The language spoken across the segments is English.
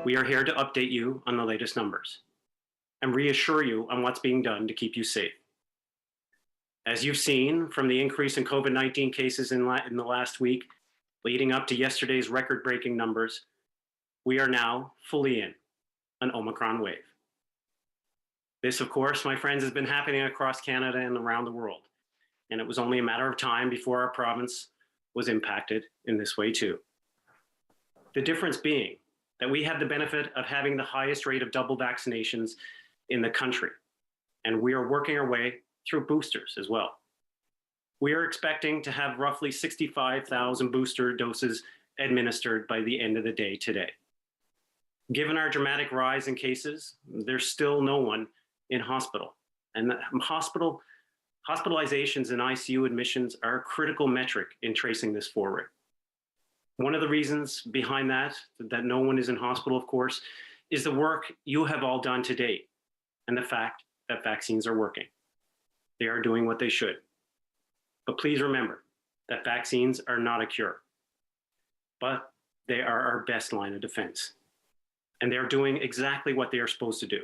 We are here to update you on the latest numbers and reassure you on what's being done to keep you safe. As you've seen from the increase in COVID-19 cases in the last week, leading up to yesterday's record-breaking numbers, we are now fully in an Omicron wave. This, of course, my friends, has been happening across Canada and around the world, and it was only a matter of time before our province was impacted in this way too. The difference being that we have the benefit of having the highest rate of double vaccinations in the country, and we are working our way through boosters as well. We are expecting to have roughly 65,000 booster doses administered by the end of the day today. Given our dramatic rise in cases, there's still no one in hospital, and hospitalizations and ICU admissions are a critical metric in tracing this forward. One of the reasons behind that no one is in hospital, of course, is the work you have all done to date and the fact that vaccines are working. They are doing what they should. But please remember that vaccines are not a cure, but they are our best line of defense. And they are doing exactly what they are supposed to do.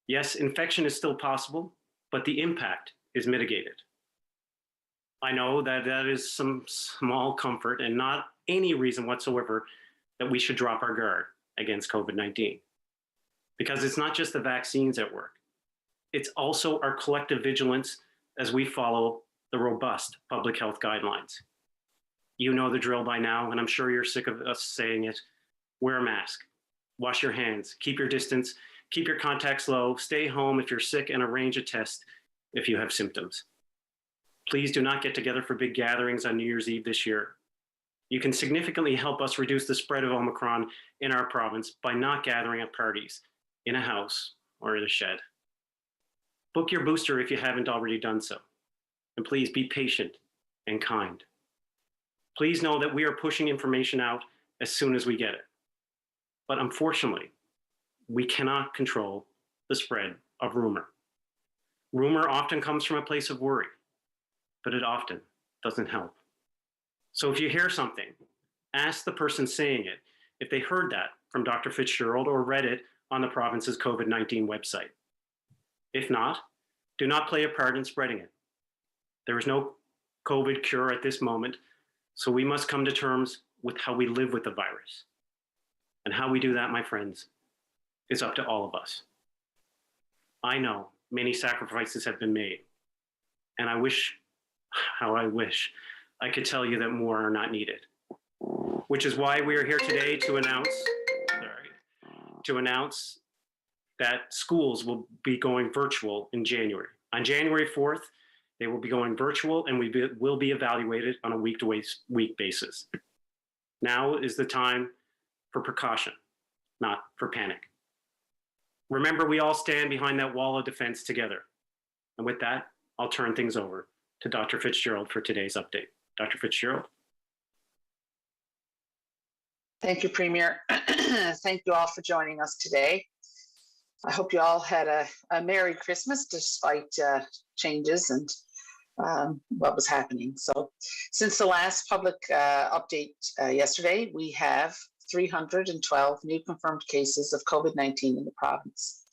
Yes, infection is still possible, but the impact is mitigated. I know that that is some small comfort and not any reason whatsoever that we should drop our guard against COVID-19. Because it's not just the vaccines at work. It's also our collective vigilance as we follow the robust public health guidelines. You know the drill by now, and I'm sure you're sick of us saying it. Wear a mask, wash your hands, keep your distance, keep your contacts low, stay home if you're sick, and arrange a test if you have symptoms. Please do not get together for big gatherings on New Year's Eve this year. You can significantly help us reduce the spread of Omicron in our province by not gathering at parties, in a house, or in a shed. Book your booster if you haven't already done so. And please be patient and kind. Please know that we are pushing information out as soon as we get it. But unfortunately, we cannot control the spread of rumor. Rumor often comes from a place of worry, but it often doesn't help. So if you hear something, ask the person saying it if they heard that from Dr. Fitzgerald or read it on the province's COVID-19 website. If not, do not play a part in spreading it. There is no COVID cure at this moment, so we must come to terms with how we live with the virus. And how we do that, my friends, is up to all of us. I know many sacrifices have been made, and I wish I could tell you that more are not needed. Which is why we are here today to announce that schools will be going virtual in January. On January 4th, they will be going virtual, and we will be evaluated on a week-to-week basis. Now is the time for precaution, not for panic. Remember, we all stand behind that wall of defense together. And with that, I'll turn things over to Dr. Fitzgerald for today's update. Dr. Fitzgerald. Thank you, Premier. Thank you all for joining us today. I hope you all had a Merry Christmas despite changes and what was happening. So since the last public update yesterday, we have 312 new confirmed cases of COVID-19 in the province.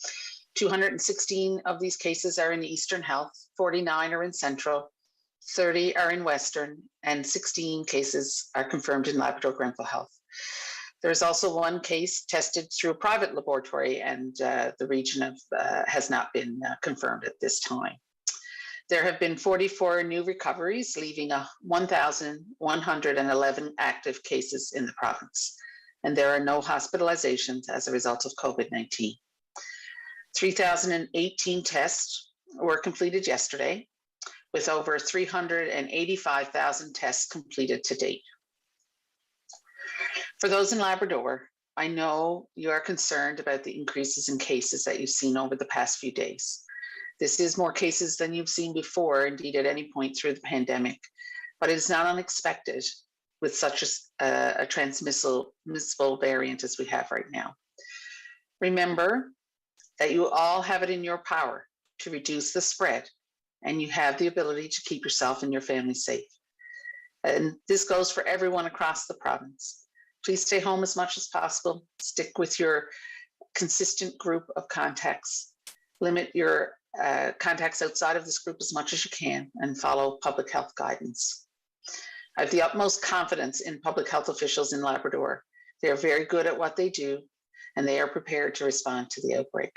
216 of these cases are in Eastern Health, 49 are in Central, 30 are in Western, and 16 cases are confirmed in Labrador-Grenville Health. There's also one case tested through a private laboratory, and the region has not been confirmed at this time. There have been 44 new recoveries, leaving 1,111 active cases in the province. And there are no hospitalizations as a result of COVID-19. 3,018 tests were completed yesterday, with over 385,000 tests completed to date. For those in Labrador, I know you are concerned about the increases in cases that you've seen over the past few days. This is more cases than you've seen before, indeed at any point through the pandemic, but it is not unexpected with such a transmissible variant as we have right now. Remember that you all have it in your power to reduce the spread, and you have the ability to keep yourself and your family safe. And this goes for everyone across the province. Please stay home as much as possible. Stick with your consistent group of contacts. Limit your contacts outside of this group as much as you can and follow public health guidance. I have the utmost confidence in public health officials in Labrador. They are very good at what they do, and they are prepared to respond to the outbreak.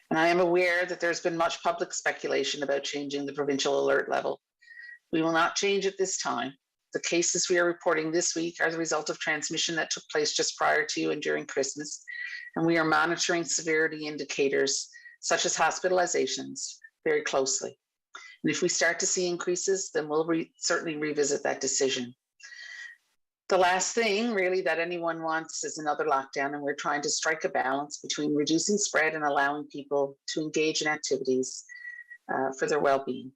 And I am aware that there's been much public speculation about changing the provincial alert level. We will not change it this time. The cases we are reporting this week are the result of transmission that took place just prior to and during Christmas, and we are monitoring severity indicators such as hospitalizations very closely. And if we start to see increases, then we'll certainly revisit that decision. The last thing really that anyone wants is another lockdown, and we're trying to strike a balance between reducing spread and allowing people to engage in activities for their well-being.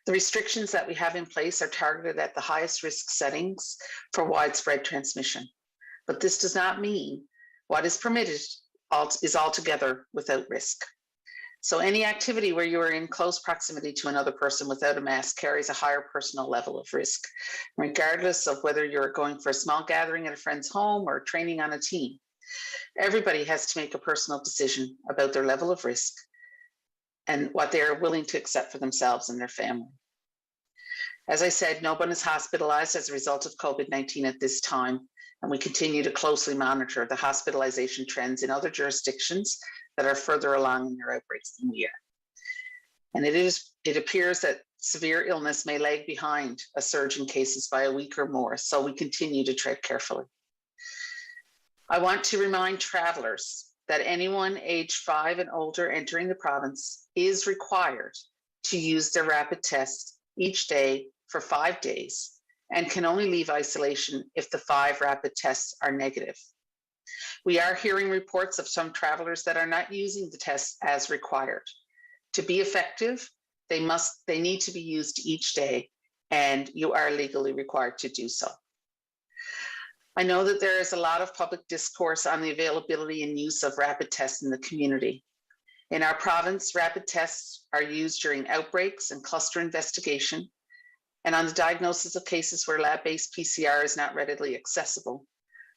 The restrictions that we have in place are targeted at the highest risk settings for widespread transmission. But this does not mean what is permitted is altogether without risk. So any activity where you are in close proximity to another person without a mask carries a higher personal level of risk, regardless of whether you're going for a small gathering at a friend's home or training on a team. Everybody has to make a personal decision about their level of risk and what they are willing to accept for themselves and their family. As I said, no one is hospitalized as a result of COVID-19 at this time, and we continue to closely monitor the hospitalization trends in other jurisdictions that are further along in their outbreaks than we are. And it appears that severe illness may lag behind a surge in cases by a week or more, so we continue to tread carefully. I want to remind travelers that anyone aged 5 and older entering the province is required to use their rapid test each day for 5 days and can only leave isolation if the 5 rapid tests are negative. We are hearing reports of some travelers that are not using the tests as required. To be effective, they need to be used each day, and you are legally required to do so. I know that there is a lot of public discourse on the availability and use of rapid tests in the community. In our province, rapid tests are used during outbreaks and cluster investigation, and on the diagnosis of cases where lab-based PCR is not readily accessible,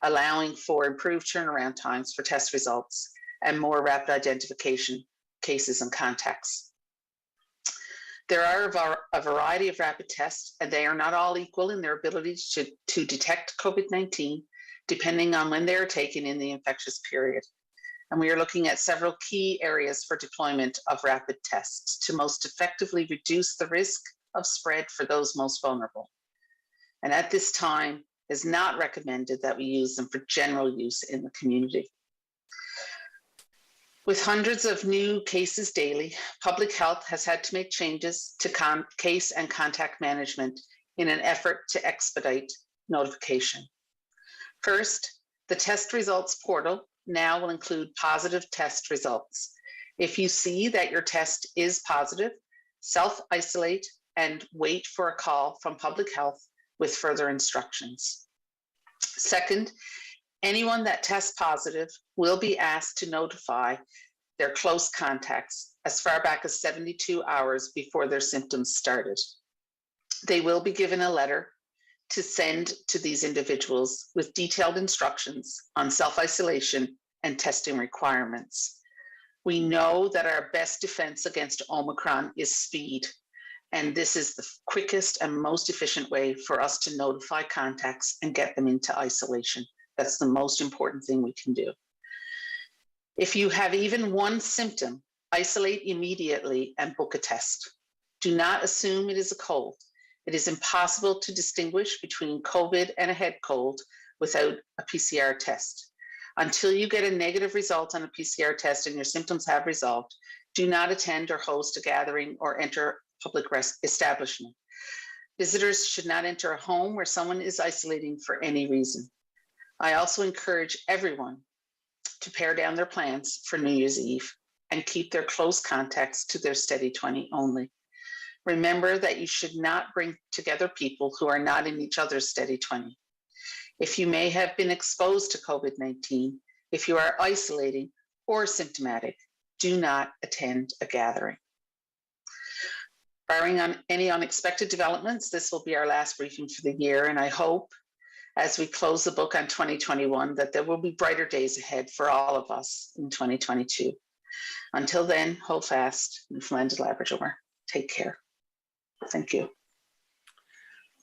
allowing for improved turnaround times for test results and more rapid identification cases and contacts. There are a variety of rapid tests, and they are not all equal in their ability to detect COVID-19, depending on when they are taken in the infectious period. And we are looking at several key areas for deployment of rapid tests to most effectively reduce the risk of spread for those most vulnerable. And at this time, it is not recommended that we use them for general use in the community. With hundreds of new cases daily, public health has had to make changes to case and contact management in an effort to expedite notification. First, the test results portal now will include positive test results. If you see that your test is positive, self-isolate and wait for a call from public health with further instructions. Second, anyone that tests positive will be asked to notify their close contacts as far back as 72 hours before their symptoms started. They will be given a letter to send to these individuals with detailed instructions on self-isolation and testing requirements. We know that our best defense against Omicron is speed, and this is the quickest and most efficient way for us to notify contacts and get them into isolation. That's the most important thing we can do. If you have even one symptom, isolate immediately and book a test. Do not assume it is a cold. It is impossible to distinguish between COVID and a head cold without a PCR test. Until you get a negative result on a PCR test and your symptoms have resolved, do not attend or host a gathering or enter public establishment. Visitors should not enter a home where someone is isolating for any reason. I also encourage everyone to pare down their plans for New Year's Eve and keep their close contacts to their steady 20 only. Remember that you should not bring together people who are not in each other's steady 20. If you may have been exposed to COVID-19, if you are isolating or symptomatic, do not attend a gathering. Barring any unexpected developments, this will be our last briefing for the year, and I hope as we close the book on 2021, that there will be brighter days ahead for all of us in 2022. Until then, hold fast, Newfoundland and Labrador. Take care. Thank you.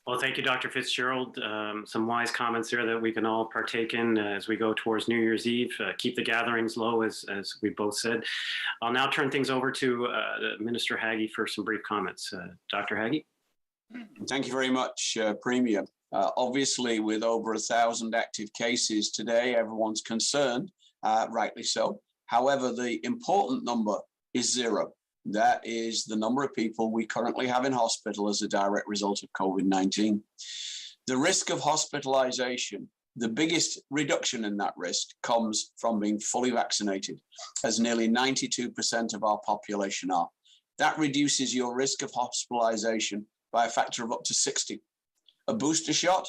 Well, thank you, Dr. Fitzgerald. Some wise comments there that we can all partake in as we go towards New Year's Eve. Keep the gatherings low, as we both said. I'll now turn things over to Minister Haggie for some brief comments. Dr. Haggie. Thank you very much, Premier. Obviously, with over 1,000 active cases today, everyone's concerned, rightly so. However, the important number is 0. That is the number of people we currently have in hospital as a direct result of COVID-19. The risk of hospitalization, the biggest reduction in that risk comes from being fully vaccinated, as nearly 92% of our population are. That reduces your risk of hospitalization by a factor of up to 60. A booster shot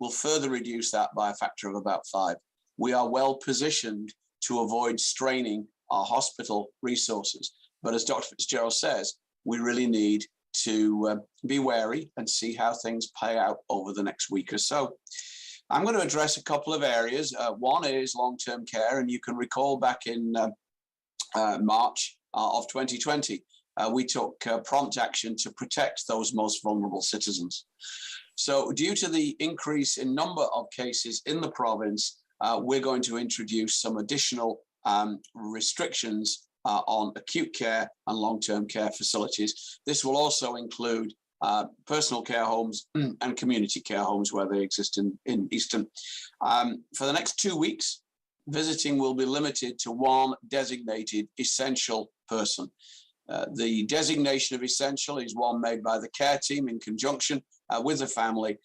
will further reduce that by a factor of about 5. We are well positioned to avoid straining our hospital resources. But as Dr. Fitzgerald says, we really need to be wary and see how things play out over the next week or so. I'm going to address a couple of areas. One is long-term care, and you can recall back in March of 2020, we took prompt action to protect those most vulnerable citizens. So due to the increase in number of cases in the province, we're going to introduce some additional restrictions on acute care and long-term care facilities. This will also include personal care homes and community care homes where they exist in Eastern. For the next 2 weeks, visiting will be limited to one designated essential person. The designation of essential is one made by the care team in conjunction with the family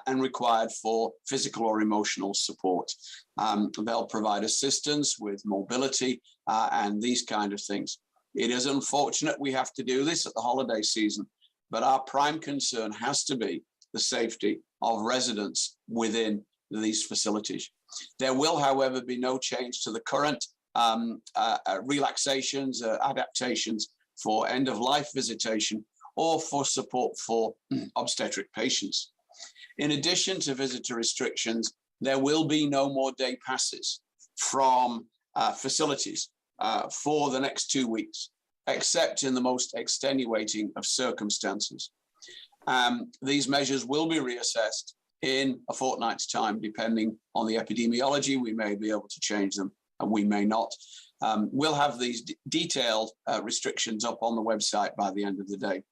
and required for physical or emotional support. They'll provide assistance with mobility and these kind of things. It is unfortunate we have to do this at the holiday season, but our prime concern has to be the safety of residents within these facilities. There will, however, be no change to the current relaxations, adaptations for end-of-life visitation or for support for obstetric patients. In addition to visitor restrictions, there will be no more day passes from facilities for the next 2 weeks, except in the most extenuating of circumstances. These measures will be reassessed in a fortnight's time, depending on the epidemiology. We may be able to change them and we may not. We'll have these detailed restrictions up on the website by the end of the day.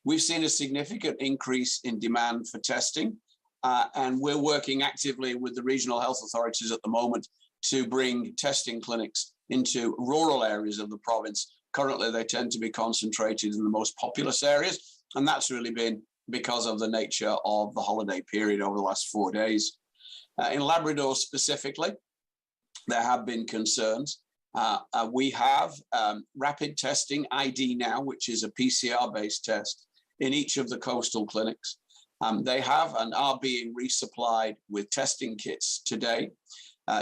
We've seen a significant increase in demand for testing, and we're working actively with the regional health authorities at the moment to bring testing clinics into rural areas of the province. Currently, they tend to be concentrated in the most populous areas, and that's really been because of the nature of the holiday period over the last 4 days. In Labrador specifically, there have been concerns. We have rapid testing ID now, which is a PCR-based test in each of the coastal clinics. They have and are being resupplied with testing kits today.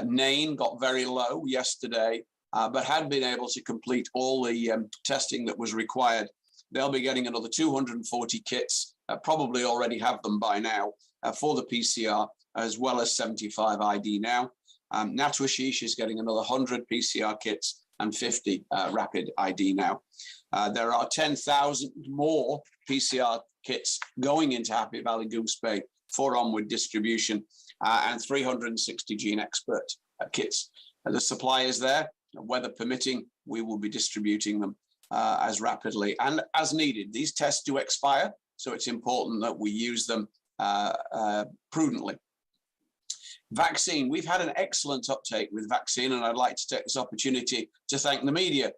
Nain got very low yesterday, but had been able to complete all the testing that was required. They'll be getting another 240 kits, probably already have them by now, for the PCR, as well as 75 ID now. Natwashish is getting another 100 PCR kits and 50 rapid ID now. There are 10,000 more PCR kits going into Happy Valley Goose Bay for onward distribution and 360 gene expert kits. The supply is there. Weather permitting, we will be distributing them as rapidly and as needed. These tests do expire, so it's important that we use them prudently. Vaccine, we've had an excellent uptake with vaccine, and I'd like to take this opportunity to thank the media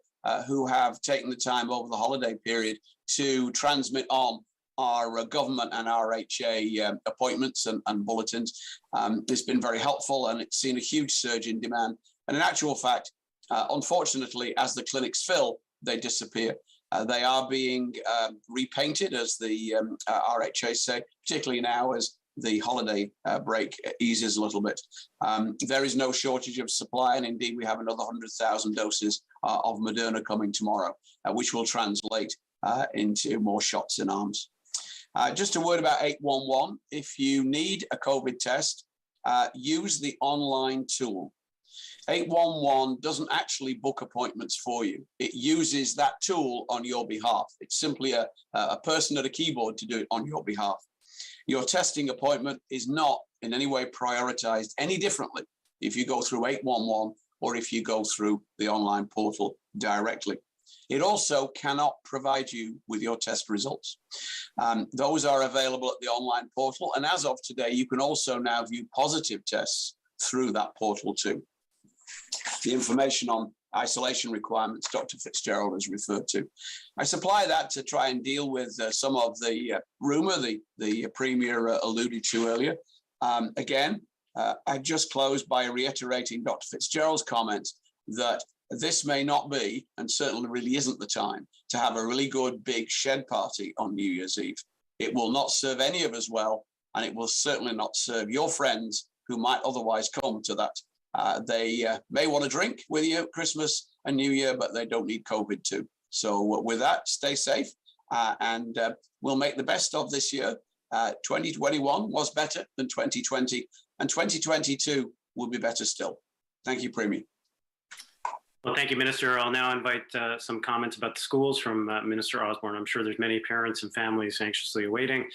who have taken the time over the holiday period to transmit on our government and RHA appointments and bulletins. It's been very helpful, and it's seen a huge surge in demand. And in actual fact, unfortunately, as the clinics fill, they disappear. They are being repainted, as the RHA say, particularly now as the holiday break eases a little bit. There is no shortage of supply, and indeed we have another 100,000 doses of Moderna coming tomorrow, which will translate into more shots in arms. Just a word about 811. If you need a COVID test, use the online tool. 811 doesn't actually book appointments for you. It uses that tool on your behalf. It's simply a person at a keyboard to do it on your behalf. Your testing appointment is not in any way prioritized any differently if you go through 811 or if you go through the online portal directly. It also cannot provide you with your test results. Those are available at the online portal. And as of today, you can also now view positive tests through that portal too. The information on isolation requirements Dr. Fitzgerald has referred to. I supply that to try and deal with some of the rumor the Premier alluded to earlier. I've just closed by reiterating Dr. Fitzgerald's comments that this may not be, and certainly really isn't the time, to have a really good big shed party on New Year's Eve. It will not serve any of us well, and it will certainly not serve your friends who might otherwise come to that. They may want to drink with you at Christmas and New Year, but they don't need COVID too. So with that, stay safe, and we'll make the best of this year. 2021 was better than 2020, and 2022 will be better still. Thank you, Premier. Well, thank you, Minister. I'll now invite some comments about the schools from Minister Osborne. I'm sure there's many parents and families anxiously awaiting.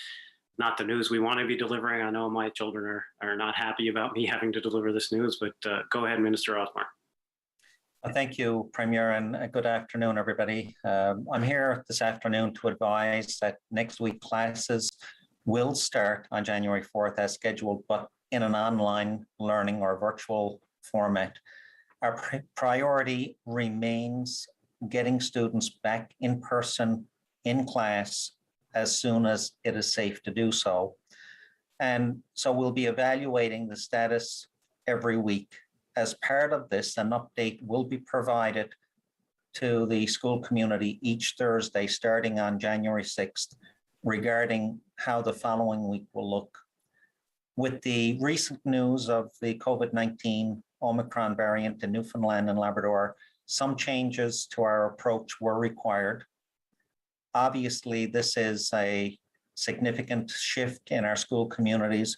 Not the news we want to be delivering. I know my children are not happy about me having to deliver this news, but go ahead, Minister Osborne. Thank you, Premier, and good afternoon, everybody. I'm here this afternoon to advise that next week classes will start on January 4th as scheduled, but in an online learning or virtual format. Our priority remains getting students back in person in class as soon as it is safe to do so. And so we'll be evaluating the status every week. As part of this, an update will be provided to the school community each Thursday starting on January 6th regarding how the following week will look. With the recent news of the COVID-19 Omicron variant in Newfoundland and Labrador, some changes to our approach were required. Obviously, this is a significant shift in our school communities.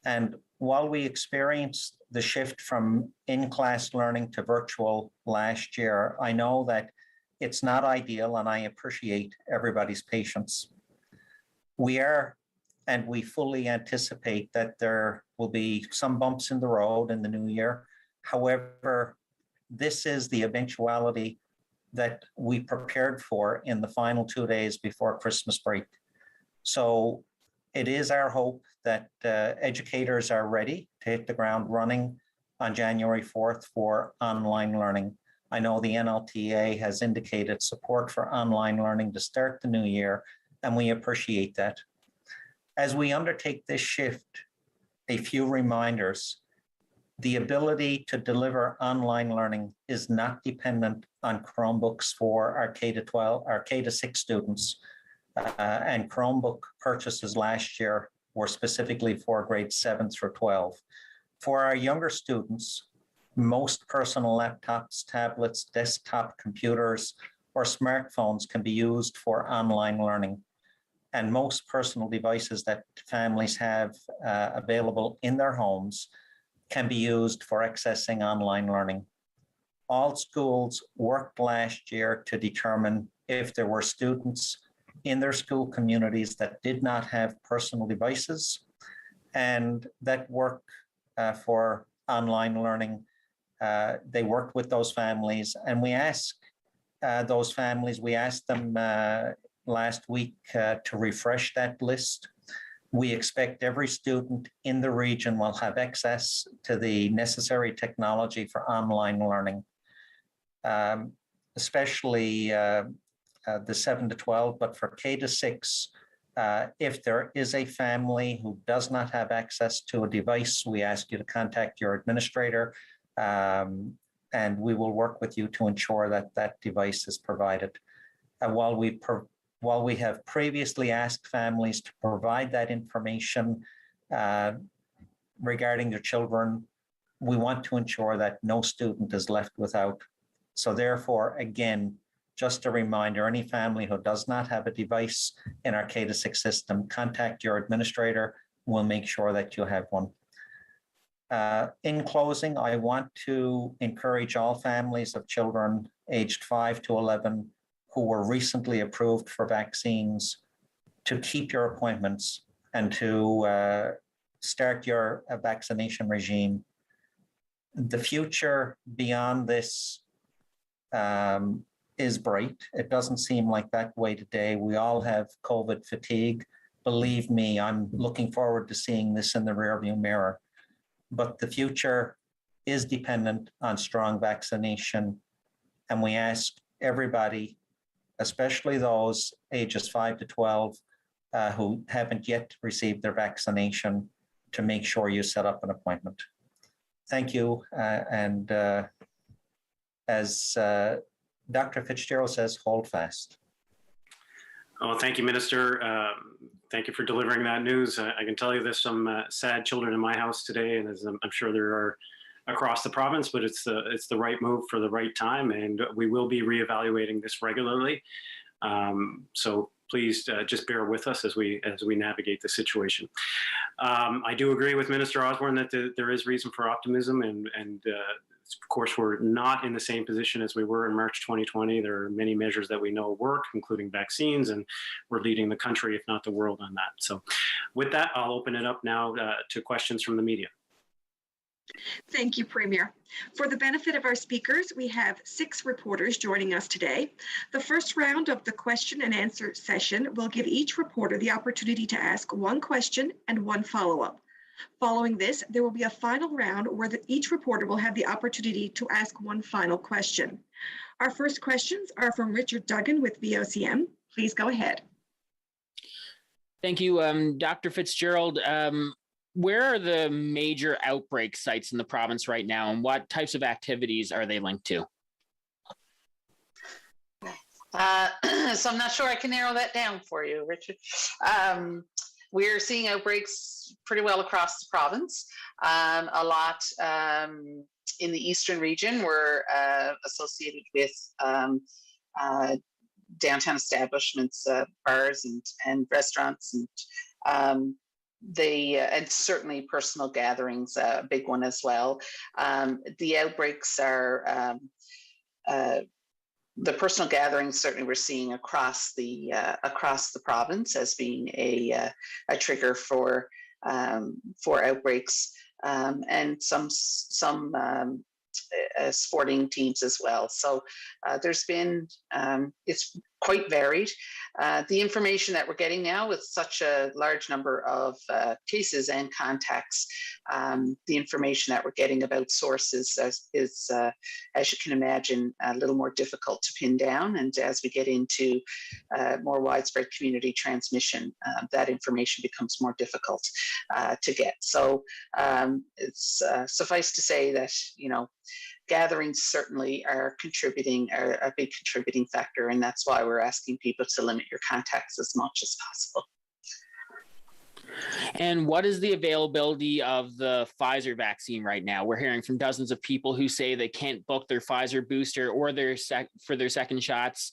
And while we experienced the shift from in-class learning to virtual last year, I know that it's not ideal, and I appreciate everybody's patience. We fully anticipate that there will be some bumps in the road in the new year. However, this is the eventuality that we prepared for in the final 2 days before Christmas break. So it is our hope that educators are ready to hit the ground running on January 4th for online learning. I know the NLTA has indicated support for online learning to start the new year, and we appreciate that. As we undertake this shift, a few reminders. The ability to deliver online learning is not dependent on Chromebooks for our K-12, our K-6 students. And Chromebook purchases last year were specifically for grades 7 through 12. For our younger students, most personal laptops, tablets, desktop computers, or smartphones can be used for online learning. And most personal devices that families have available in their homes can be used for accessing online learning. All schools worked last year to determine if there were students in their school communities that did not have personal devices and that work for online learning. They worked with those families, and we asked those families, we asked them last week to refresh that list. We expect every student in the region will have access to the necessary technology for online learning, especially the 7 to 12, but for K-6, if there is a family who does not have access to a device, we ask you to contact your administrator, and we will work with you to ensure that that device is provided. While we have previously asked families to provide that information regarding their children, we want to ensure that no student is left without. So therefore, again, just a reminder, any family who does not have a device in our K-6 system, contact your administrator. We'll make sure that you have one. In closing, I want to encourage all families of children aged 5 to 11 who were recently approved for vaccines to keep your appointments and to start your vaccination regime. The future beyond this is bright. It doesn't seem like that way today. We all have COVID fatigue. Believe me, I'm looking forward to seeing this in the rearview mirror. But the future is dependent on strong vaccination. And we ask everybody, especially those ages 5 to 12 who haven't yet received their vaccination, to make sure you set up an appointment. Thank you. And as Dr. Fitzgerald says, hold fast. Oh, thank you, Minister. Thank you for delivering that news. I can tell you there's some sad children in my house today, and as I'm sure there are across the province, but it's the right move for the right time, and we will be reevaluating this regularly. So please just bear with us as we navigate the situation. I do agree with Minister Osborne that there is reason for optimism, and of course, we're not in the same position as we were in March 2020. There are many measures that we know work, including vaccines, and we're leading the country, if not the world, on that. So with that, I'll open it up now to questions from the media. Thank you, Premier. For the benefit of our speakers, we have 6 reporters joining us today. The first round of the question and answer session will give each reporter the opportunity to ask 1 question and 1 follow-up. Following this, there will be a final round where each reporter will have the opportunity to ask 1 final question. Our first questions are from Richard Duggan with VOCM. Please go ahead. Thank you, Dr. Fitzgerald. Where are the major outbreak sites in the province right now, and what types of activities are they linked to? So I'm not sure I can narrow that down for you, Richard. We're seeing outbreaks pretty well across the province. A lot in the eastern region were associated with downtown establishments, bars and restaurants, and and certainly personal gatherings, a big one as well. The outbreaks are the personal gatherings certainly we're seeing across the province as being a trigger for outbreaks, and some sporting teams as well. So there's been it's quite varied. The information that we're getting now with such a large number of cases and contacts, the information that we're getting about sources is, as you can imagine, a little more difficult to pin down. And as we get into more widespread community transmission, that information becomes more difficult to get. So it's suffice to say that, gatherings certainly are a big contributing factor, and that's why we're asking people to limit your contacts as much as possible. And what is the availability of the Pfizer vaccine right now? We're hearing from dozens of people who say they can't book their Pfizer booster or for their second shots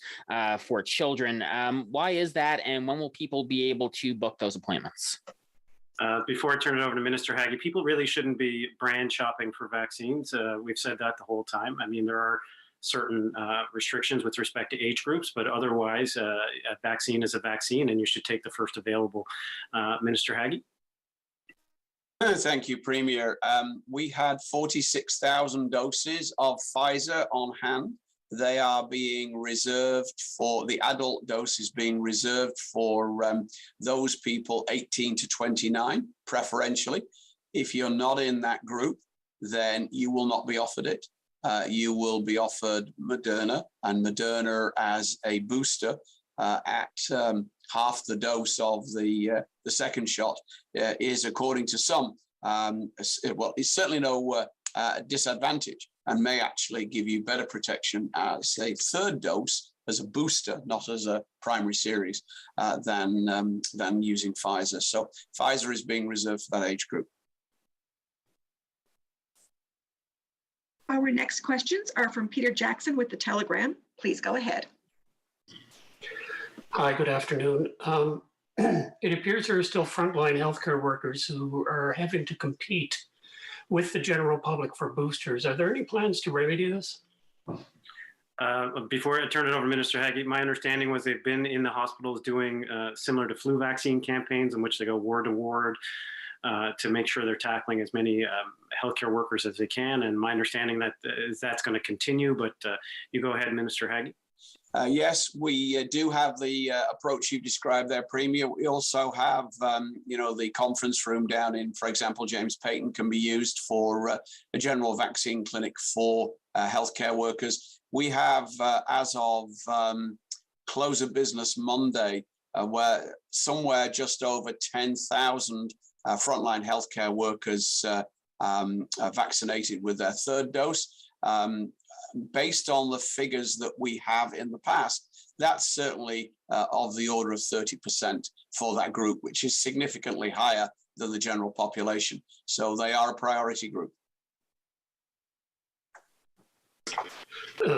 for children. Why is that, and when will people be able to book those appointments? Before I turn it over to Minister Haggie, people really shouldn't be brand shopping for vaccines. We've said that the whole time. I mean, there are certain restrictions with respect to age groups, but otherwise, a vaccine is a vaccine, and you should take the first available. Minister Haggie? Thank you, Premier. We had 46,000 doses of Pfizer on hand. They are being reserved for the adult doses being reserved for those people 18 to 29, preferentially. If you're not in that group, then you will not be offered it. You will be offered Moderna, and Moderna as a booster at half the dose of the second shot is, according to some, it's certainly no disadvantage, and may actually give you better protection as a third dose as a booster, not as a primary series, than using Pfizer. So Pfizer is being reserved for that age group. Our next questions are from Peter Jackson with The Telegram. Please go ahead. Hi, good afternoon. It appears there are still frontline healthcare workers who are having to compete with the general public for boosters. Are there any plans to remedy this? Before I turn it over to Minister Haggie, my understanding was they've been in the hospitals doing similar to flu vaccine campaigns in which they go ward to ward to make sure they're tackling as many healthcare workers as they can. And my understanding that is that's going to continue, but you go ahead, Minister Haggie. Yes, we do have the approach you described there, Premier. We also have, the conference room down in, for example, James Payton can be used for a general vaccine clinic for healthcare workers. We have, as of close of business Monday, where somewhere just over 10,000 frontline healthcare workers vaccinated with their third dose. Based on the figures that we have in the past, that's certainly of the order of 30% for that group, which is significantly higher than the general population. So they are a priority group.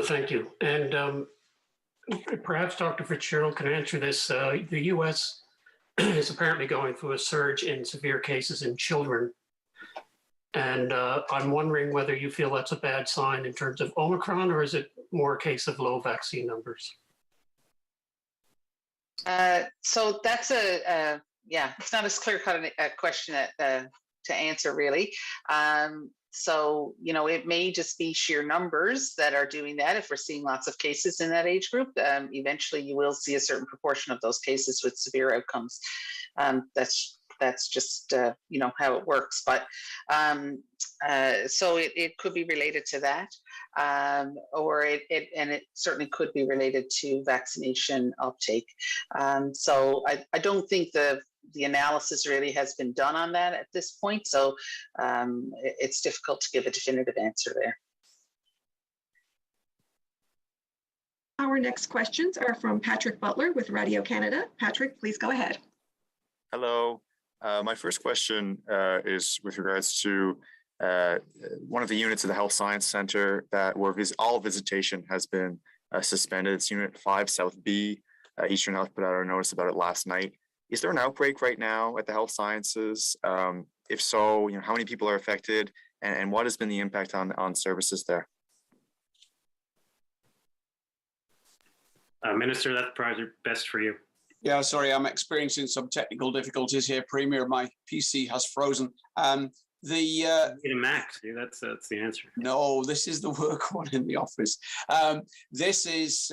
Thank you. And perhaps Dr. Fitzgerald can answer this. The US is apparently going through a surge in severe cases in children. And I'm wondering whether you feel that's a bad sign in terms of Omicron, or is it more a case of low vaccine numbers? So that's it's not as clear-cut a question to answer, really. So, it may just be sheer numbers that are doing that. If we're seeing lots of cases in that age group, eventually you will see a certain proportion of those cases with severe outcomes. That's just how it works. But so it could be related to that, or it certainly could be related to vaccination uptake. So I don't think the analysis really has been done on that at this point. So it's difficult to give a definitive answer there. Our next questions are from Patrick Butler with Radio Canada. Patrick, please go ahead. Hello. My first question is with regards to one of the units of the Health Science Centre where all visitation has been suspended. It's Unit 5 South B. Eastern Health put out a notice about it last night. Is there an outbreak right now at the Health Sciences? If so, how many people are affected, and what has been the impact on services there? Minister, that's probably best for you. Yeah, sorry, I'm experiencing some technical difficulties here, Premier. My PC has frozen. Get a Mac. See, that's the answer. No, this is the work one in the office. This is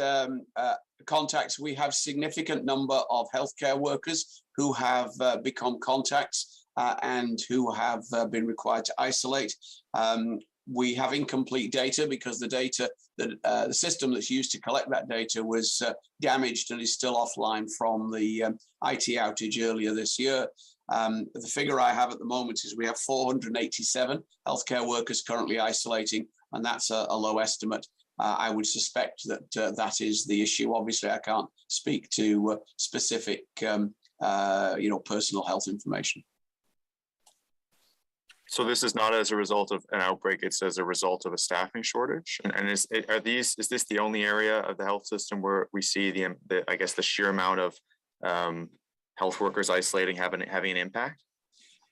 contacts. We have significant number of healthcare workers who have become contacts and who have been required to isolate. We have incomplete data because the data that the system that's used to collect that data was damaged and is still offline from the IT outage earlier this year. The figure I have at the moment is we have 487 healthcare workers currently isolating, and that's a low estimate. I would suspect that that is the issue. Obviously, I can't speak to specific, personal health information. So this is not as a result of an outbreak; it's as a result of a staffing shortage. And is this the only area of the health system where we see the sheer amount of health workers isolating having an impact?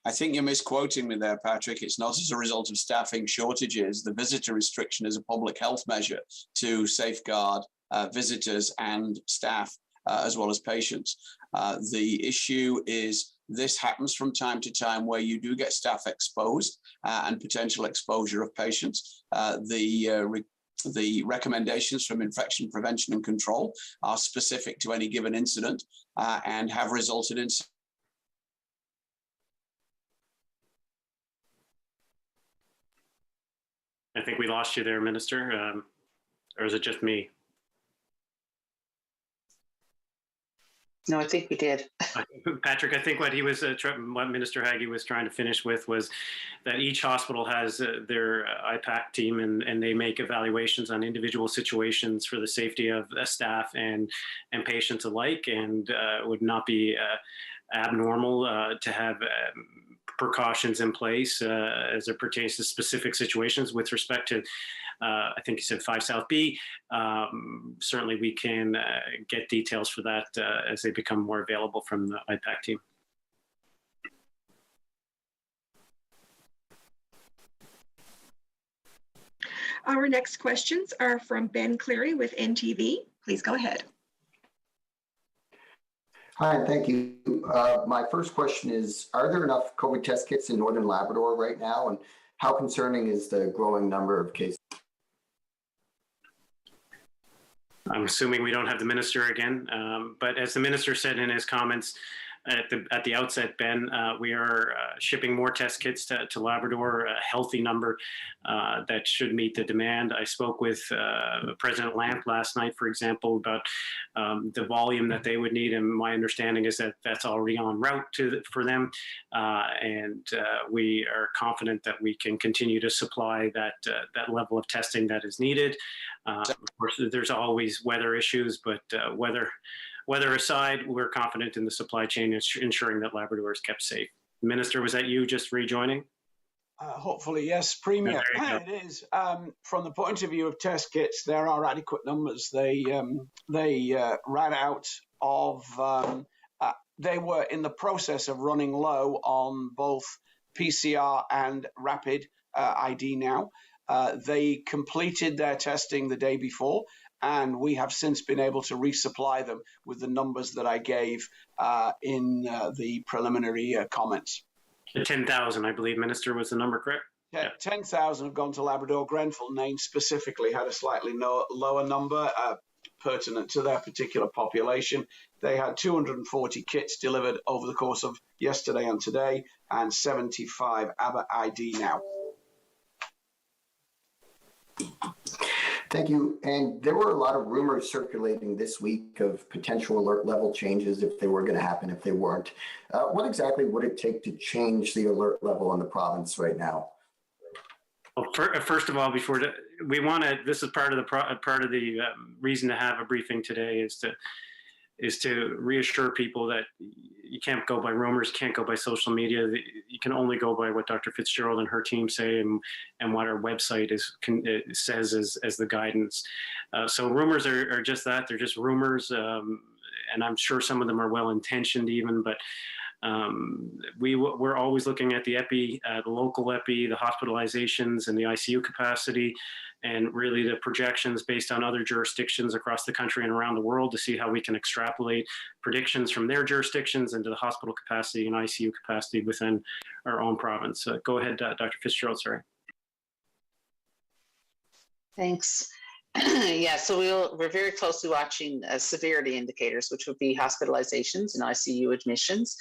I think you're misquoting me there, Patrick. It's not as a result of staffing shortages. The visitor restriction is a public health measure to safeguard visitors and staff as well as patients. The issue is this happens from time to time where you do get staff exposed and potential exposure of patients. The recommendations from Infection Prevention and Control are specific to any given incident and have resulted in. I think we lost you there, Minister, or is it just me? No, I think we did. Patrick, I think what what Minister Haggie was trying to finish with was that each hospital has their IPAC team, and they make evaluations on individual situations for the safety of staff and patients alike, and it would not be abnormal to have precautions in place as it pertains to specific situations. With respect to, I think you said 5 South B, certainly we can get details for that as they become more available from the IPAC team. Our next questions are from Ben Cleary with NTV. Please go ahead. Hi, thank you. My first question is, are there enough COVID test kits in Northern Labrador right now? And how concerning is the growing number of cases? I'm assuming we don't have the minister again, but as the minister said in his comments at the outset, Ben, we are shipping more test kits to Labrador, a healthy number that should meet the demand. I spoke with President Lamp last night, for example, about the volume that they would need, and my understanding is that that's already en route for them, and we are confident that we can continue to supply that level of testing that is needed. Of course, there's always weather issues, but weather aside, we're confident in the supply chain ensuring that Labrador is kept safe. Minister, was that you just rejoining? Hopefully, yes, Premier. It is. From the point of view of test kits, there are adequate numbers. They ran out of. They were in the process of running low on both PCR and rapid ID now. They completed their testing the day before, and we have since been able to resupply them with the numbers that I gave in the preliminary comments. 10,000, I believe, Minister, was the number correct? Yeah, 10,000 have gone to Labrador. Grenfell name specifically had a slightly lower number pertinent to their particular population. They had 240 kits delivered over the course of yesterday and today, and 75 ABBA ID now. Thank you. And there were a lot of rumors circulating this week of potential alert level changes if they were going to happen, if they weren't. What exactly would it take to change the alert level in the province right now? Well, first of all, this is part of the reason to have a briefing today is to reassure people that you can't go by rumors, can't go by social media. You can only go by what Dr. Fitzgerald and her team say and what our website says as the guidance. So rumors are just that. They're just rumors. And I'm sure some of them are well-intentioned even, but we're always looking at the epi, the local epi, the hospitalizations and the ICU capacity, and really the projections based on other jurisdictions across the country and around the world to see how we can extrapolate predictions from their jurisdictions into the hospital capacity and ICU capacity within our own province. Go ahead, Dr. Fitzgerald, sorry. Thanks. Yeah, so we're very closely watching severity indicators, which would be hospitalizations and ICU admissions.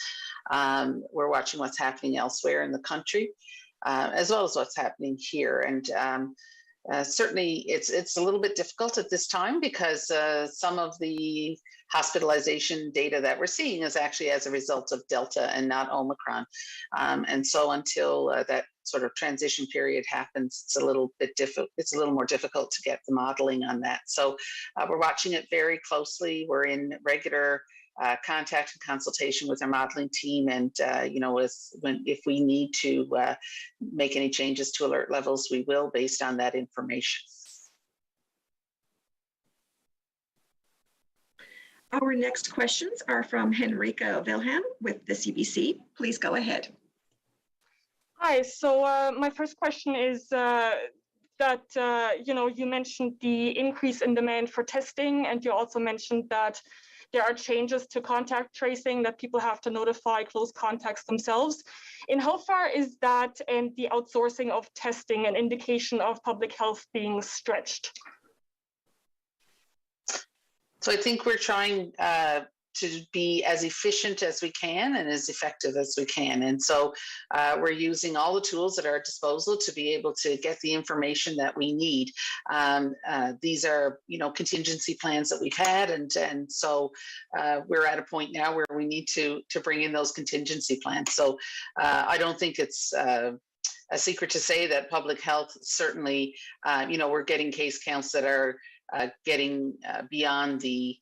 We're watching what's happening elsewhere in the country, as well as what's happening here. And certainly it's a little bit difficult at this time because some of the hospitalization data that we're seeing is actually as a result of Delta and not Omicron. And so until that sort of transition period happens, it's a little bit difficult. It's a little more difficult to get the modeling on that. So we're watching it very closely. We're in regular contact and consultation with our modeling team, and if we need to make any changes to alert levels, we will based on that information. Our next questions are from Henrika Wilhelm with the CBC. Please go ahead. Hi, so my first question is that, you mentioned the increase in demand for testing, and you also mentioned that there are changes to contact tracing, that people have to notify close contacts themselves. In how far is that and the outsourcing of testing an indication of public health being stretched? So I think we're trying to be as efficient as we can and as effective as we can. And so we're using all the tools at our disposal to be able to get the information that we need. These are, contingency plans that we've had. And so we're at a point now where we need to bring in those contingency plans. So I don't think it's a secret to say that public health, certainly, we're getting case counts that are getting beyond the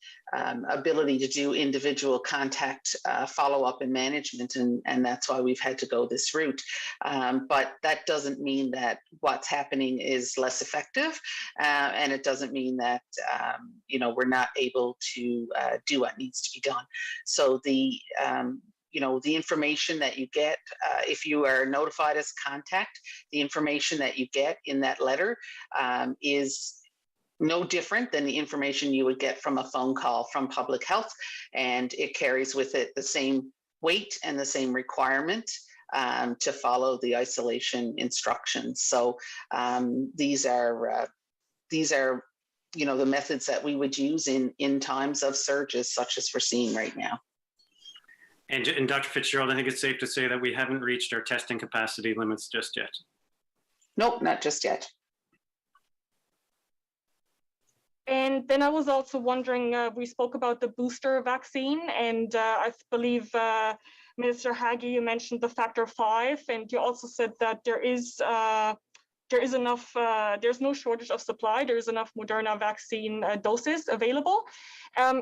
ability to do individual contact follow-up and management, and that's why we've had to go this route. But that doesn't mean that what's happening is less effective, and it doesn't mean that we're not able to do what needs to be done. So the information that you get, if you are notified as contact, the information that you get in that letter is no different than the information you would get from a phone call from public health, and it carries with it the same weight and the same requirement to follow the isolation instructions. So these are the methods that we would use in times of surges such as we're seeing right now. And Dr. Fitzgerald, I think it's safe to say that we haven't reached our testing capacity limits just yet. Nope, not just yet. And then I was also wondering, we spoke about the booster vaccine, and I believe Minister Haggie, you mentioned the factor 5, and you also said that there is enough, there's no shortage of supply, there's enough Moderna vaccine doses available.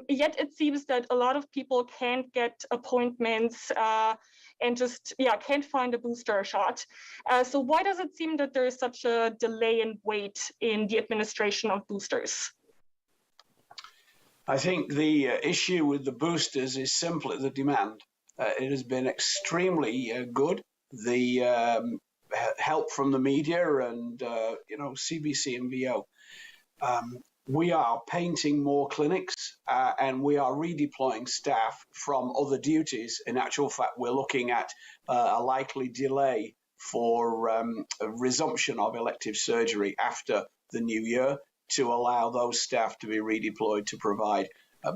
Yet it seems that a lot of people can't get appointments and just, can't find a booster shot. So why does it seem that there is such a delay and wait in the administration of boosters? I think the issue with the boosters is simply the demand. It has been extremely good. The help from the media and CBC and VO. We are painting more clinics and we are redeploying staff from other duties. In actual fact, we're looking at a likely delay for a resumption of elective surgery after the new year to allow those staff to be redeployed to provide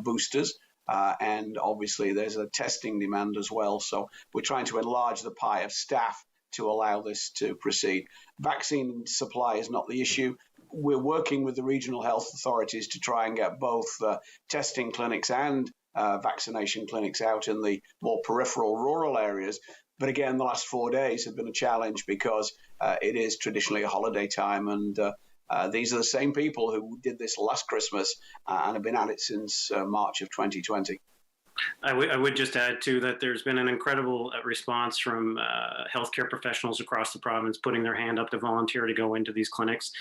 boosters. And obviously there's a testing demand as well. So we're trying to enlarge the pie of staff to allow this to proceed. Vaccine supply is not the issue. We're working with the regional health authorities to try and get both testing clinics and vaccination clinics out in the more peripheral rural areas. But again, the last 4 days have been a challenge because it is traditionally a holiday time, and these are the same people who did this last Christmas and have been at it since March of 2020. I would just add, too, that there's been an incredible response from healthcare professionals across the province putting their hand up to volunteer to go into these clinics.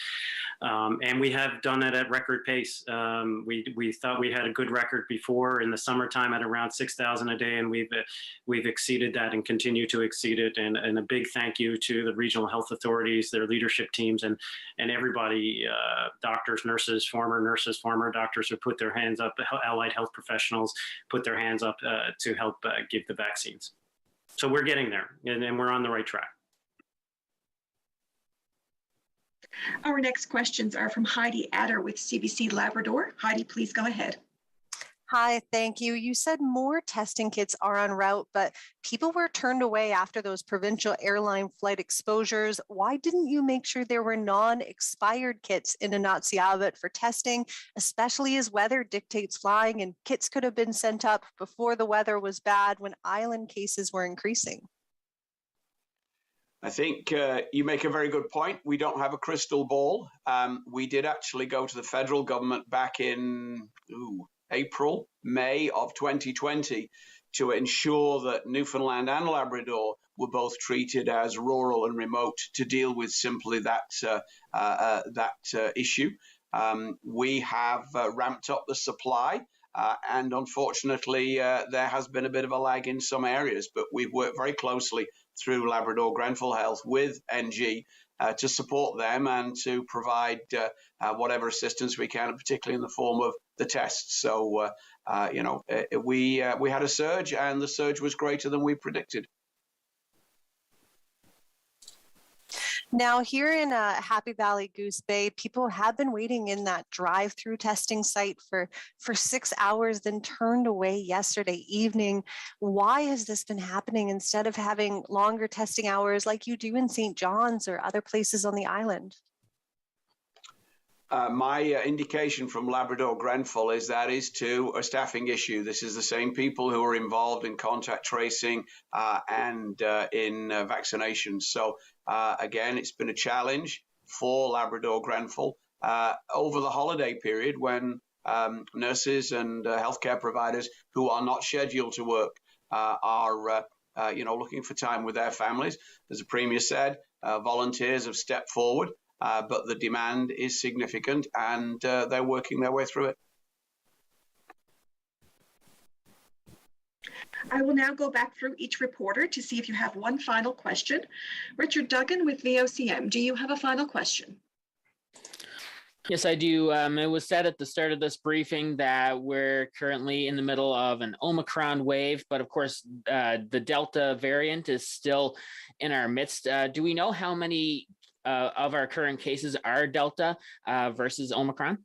And we have done it at record pace. We thought we had a good record before in the summertime at around 6,000 a day, and we've exceeded that and continue to exceed it. And a big thank you to the regional health authorities, their leadership teams, and everybody, doctors, nurses, former doctors who put their hands up, allied health professionals put their hands up to help give the vaccines. So we're getting there, and we're on the right track. Our next questions are from Heidi Adder with CBC Labrador. Heidi, please go ahead. Hi, thank you. You said more testing kits are en route, but people were turned away after those provincial airline flight exposures. Why didn't you make sure there were non-expired kits in Nunatsiavut for testing, especially as weather dictates flying, and kits could have been sent up before the weather was bad when island cases were increasing? I think you make a very good point. We don't have a crystal ball. We did actually go to the federal government back in April, May of 2020 to ensure that Newfoundland and Labrador were both treated as rural and remote to deal with simply that issue. We have ramped up the supply. And unfortunately, there has been a bit of a lag in some areas, but we've worked very closely through Labrador Grenfell Health with NG to support them and to provide whatever assistance we can, particularly in the form of the tests. So, we had a surge, and the surge was greater than we predicted. Now, here in Happy Valley, Goose Bay, people have been waiting in that drive-through testing site for 6 hours, then turned away yesterday evening. Why has this been happening instead of having longer testing hours like you do in St. John's or other places on the island? My indication from Labrador Grenfell is that is to a staffing issue. This is the same people who are involved in contact tracing and in vaccinations. So again, it's been a challenge for Labrador Grenfell. over the holiday period when nurses and healthcare providers who are not scheduled to work are looking for time with their families. As the Premier said, volunteers have stepped forward, but the demand is significant and they're working their way through it. I will now go back through each reporter to see if you have one final question. Richard Duggan with VOCM, do you have a final question? Yes, I do. It was said at the start of this briefing that we're currently in the middle of an Omicron wave, but of course, the Delta variant is still in our midst. Do we know how many of our current cases are Delta versus Omicron?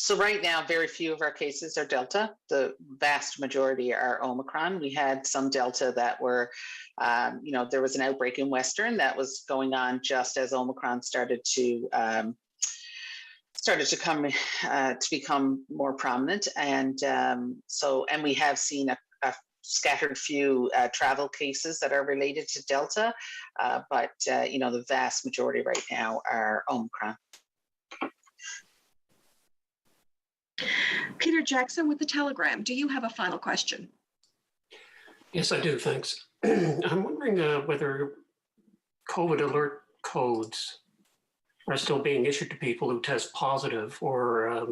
So right now, very few of our cases are Delta. The vast majority are Omicron. We had some Delta that were, there was an outbreak in Western that was going on just as Omicron started to become more prominent, and we have seen a scattered few travel cases that are related to Delta, but the vast majority right now are Omicron. Peter Jackson with the Telegram, do you have a final question? Yes, I do, thanks. I'm wondering whether COVID alert codes are still being issued to people who test positive, or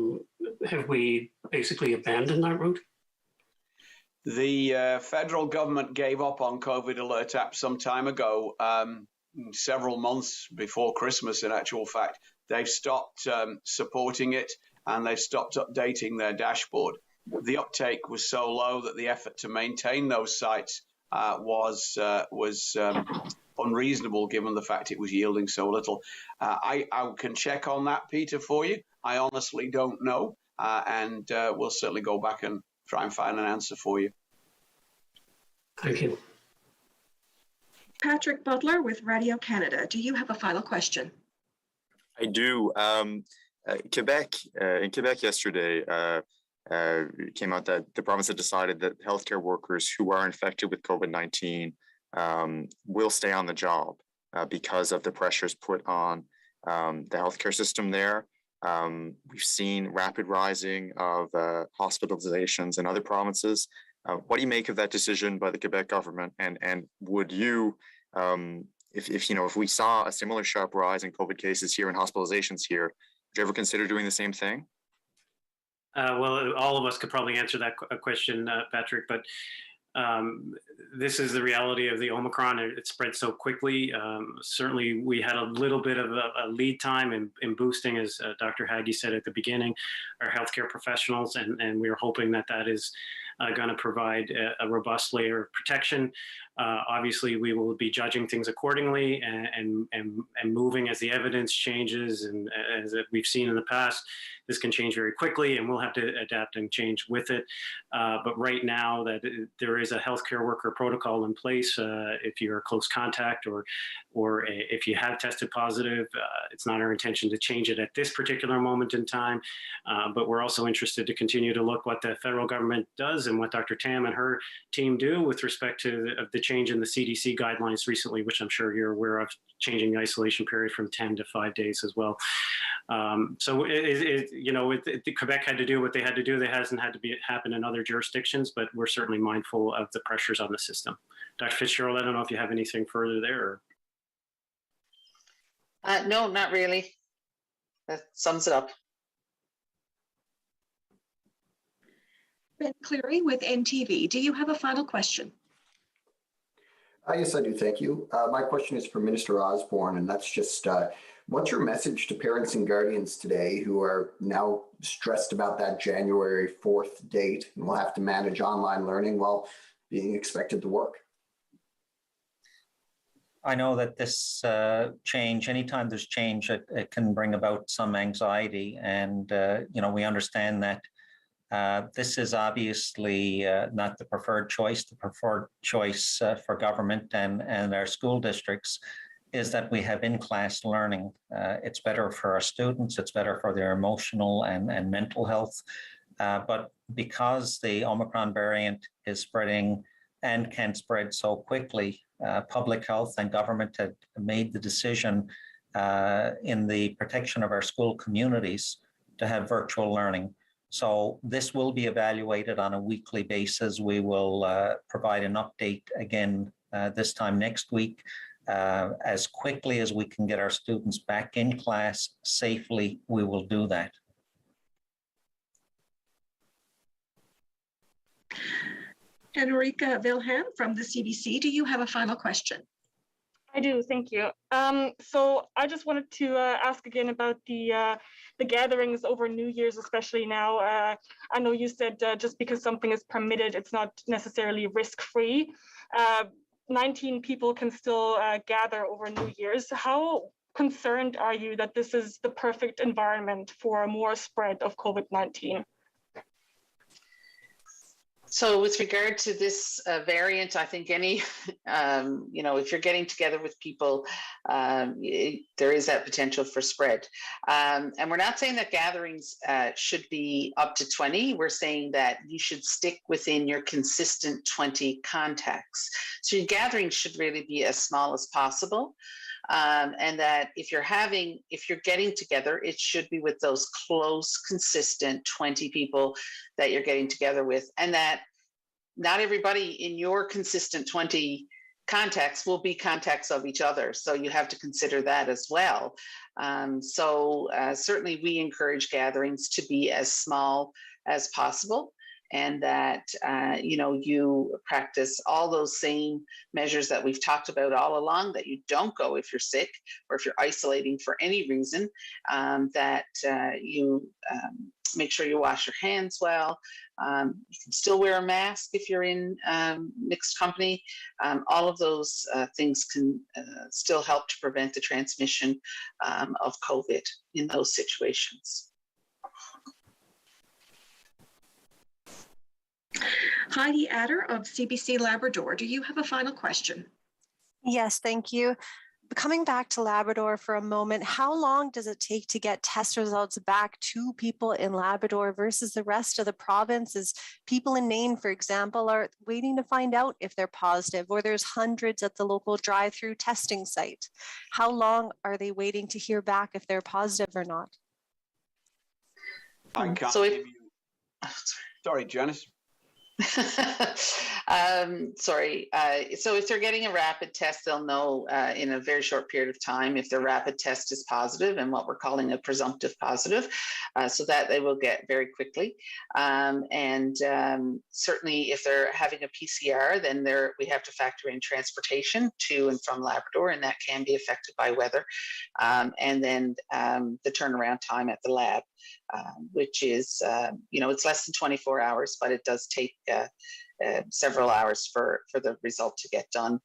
have we basically abandoned that route? The federal government gave up on COVID alert apps some time ago, several months before Christmas, in actual fact. They've stopped supporting it, and they've stopped updating their dashboard. The uptake was so low that the effort to maintain those sites was unreasonable, given the fact it was yielding so little. I can check on that, Peter, for you. I honestly don't know, and we'll certainly go back and try and find an answer for you. Thank you. Patrick Butler with Radio Canada, do you have a final question? I do. In Quebec yesterday, it came out that the province had decided that healthcare workers who are infected with COVID-19 will stay on the job because of the pressures put on the healthcare system there. We've seen rapid rising of hospitalizations in other provinces. What do you make of that decision by the Quebec government? And would you, if we saw a similar sharp rise in COVID cases here and hospitalizations here, would you ever consider doing the same thing? Well, all of us could probably answer that question, Patrick, but this is the reality of the Omicron. It spread so quickly. Certainly, we had a little bit of a lead time in boosting, as Dr. Haggie said at the beginning, our healthcare professionals, and we are hoping that is going to provide a robust layer of protection. Obviously, we will be judging things accordingly and moving as the evidence changes, and as we've seen in the past, this can change very quickly, and we'll have to adapt and change with it. But right now, that there is a healthcare worker protocol in place. If you're a close contact or if you have tested positive, it's not our intention to change it at this particular moment in time. But we're also interested to continue to look what the federal government does and what Dr. Tam and her team do with respect to the change in the CDC guidelines recently, which I'm sure you're aware of, changing the isolation period from 10 to 5 days as well. So Quebec had to do what they had to do. That hasn't had to happen in other jurisdictions, but we're certainly mindful of the pressures on the system. Dr. Fitzgerald, I don't know if you have anything further there. No, not really. That sums it up. Ben Cleary with NTV, do you have a final question? Yes, I do. Thank you. My question is for Minister Osborne, and that's just what's your message to parents and guardians today who are now stressed about that January 4th date and will have to manage online learning while being expected to work? I know that this change, anytime there's change, it can bring about some anxiety. And, we understand that this is obviously not the preferred choice. The preferred choice for government and our school districts is that we have in-class learning. It's better for our students, it's better for their emotional and mental health. But because the Omicron variant is spreading and can spread so quickly, public health and government had made the decision in the protection of our school communities to have virtual learning. So this will be evaluated on a weekly basis. We will provide an update again this time next week. As quickly as we can get our students back in class safely, we will do that. Enrica Wilhelm from the CBC, do you have a final question? I do, thank you. So I just wanted to ask again about the gatherings over New Year's, especially now. I know you said just because something is permitted, it's not necessarily risk-free. 19 people can still gather over New Year's. How concerned are you that this is the perfect environment for more spread of COVID-19? So with regard to this variant, I think any, if you're getting together with people, there is that potential for spread. And we're not saying that gatherings should be up to 20. We're saying that you should stick within your consistent 20 contacts. So your gatherings should really be as small as possible. And that if you're getting together, it should be with those close, consistent 20 people that you're getting together with, and that not everybody in your consistent 20 contacts will be contacts of each other. So you have to consider that as well. Certainly we encourage gatherings to be as small as possible, and that, you practice all those same measures that we've talked about all along, that you don't go if you're sick or if you're isolating for any reason, that you make sure you wash your hands well. You can still wear a mask if you're in mixed company. All of those things can still help to prevent the transmission of COVID in those situations. Heidi Adder of CBC Labrador, do you have a final question? Yes, thank you. Coming back to Labrador for a moment, how long does it take to get test results back to people in Labrador versus the rest of the province? As people in Maine, for example, are waiting to find out if they're positive, or there's hundreds at the local drive-through testing site. How long are they waiting to hear back if they're positive or not? I can't So give you... Sorry, Janice. Sorry. So if they're getting a rapid test, they'll know in a very short period of time if their rapid test is positive and what we're calling a presumptive positive, so that they will get very quickly. Certainly if they're having a PCR, then we have to factor in transportation to and from Labrador, and that can be affected by weather. And then the turnaround time at the lab, which is, it's less than 24 hours, but it does take several hours for the result to get done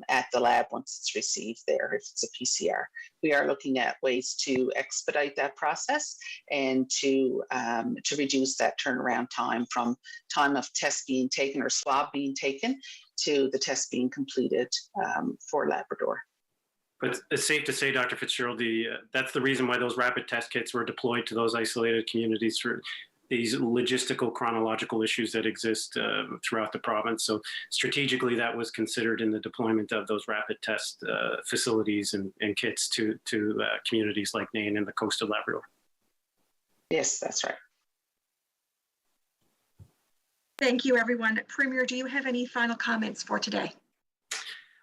at the lab once it's received there, if it's a PCR. We are looking at ways to expedite that process and to reduce that turnaround time from time of test being taken or swab being taken to the test being completed for Labrador. But it's safe to say, Dr. Fitzgerald, that's the reason why those rapid test kits were deployed to those isolated communities for these logistical chronological issues that exist throughout the province. So strategically, that was considered in the deployment of those rapid test facilities and kits to communities like Nain and the coast of Labrador. Yes, that's right. Thank you, everyone. Premier, do you have any final comments for today?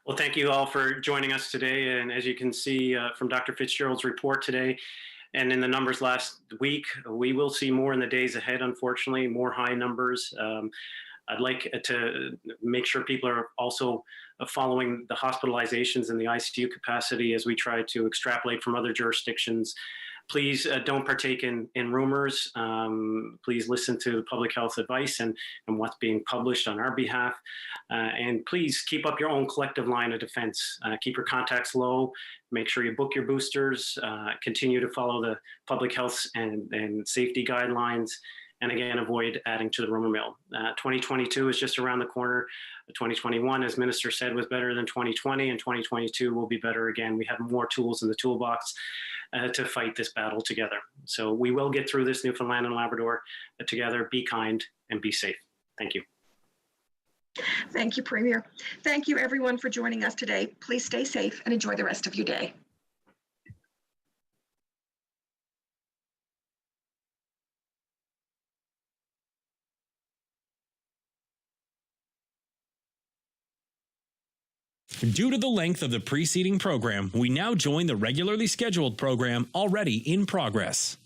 Well, thank you all for joining us today. And as you can see from Dr. Fitzgerald's report today, and in the numbers last week, we will see more in the days ahead, unfortunately, more high numbers. I'd like to make sure people are also following the hospitalizations and the ICU capacity as we try to extrapolate from other jurisdictions. Please don't partake in rumors. Please listen to the public health advice and what's being published on our behalf. And please keep up your own collective line of defense. Keep your contacts low. Make sure you book your boosters. Continue to follow the public health and safety guidelines. And again, avoid adding to the rumor mill. 2022 is just around the corner. 2021, as Minister said, was better than 2020, and 2022 will be better again. We have more tools in the toolbox to fight this battle together. So we will get through this, Newfoundland and Labrador, together. Be kind and be safe. Thank you. Thank you, Premier. Thank you, everyone, for joining us today. Please stay safe and enjoy the rest of your day. Due to the length of the preceding program, we now join the regularly scheduled program already in progress.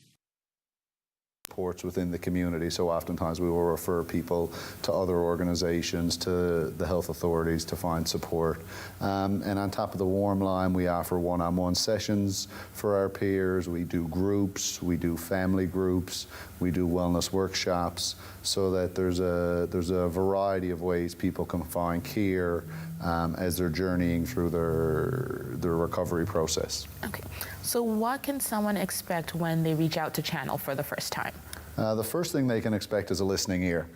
Supports within the community, so oftentimes we will refer people to other organizations, to the health authorities to find support. And on top of the warm line, we offer one-on-one sessions for our peers. We do groups, we do family groups, we do wellness workshops, so that there's a variety of ways people can find care as they're journeying through their recovery process. Okay, so what can someone expect when they reach out to Channel for the first time? The first thing they can expect is a listening ear.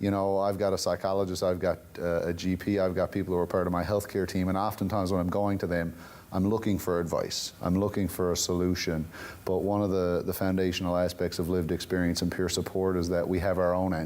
You know, I've got a psychologist, I've got a GP, I've got people who are part of my healthcare team, and oftentimes when I'm going to them, I'm looking for advice. I'm looking for a solution. But one of the foundational aspects of lived experience and peer support is that we have our own answers.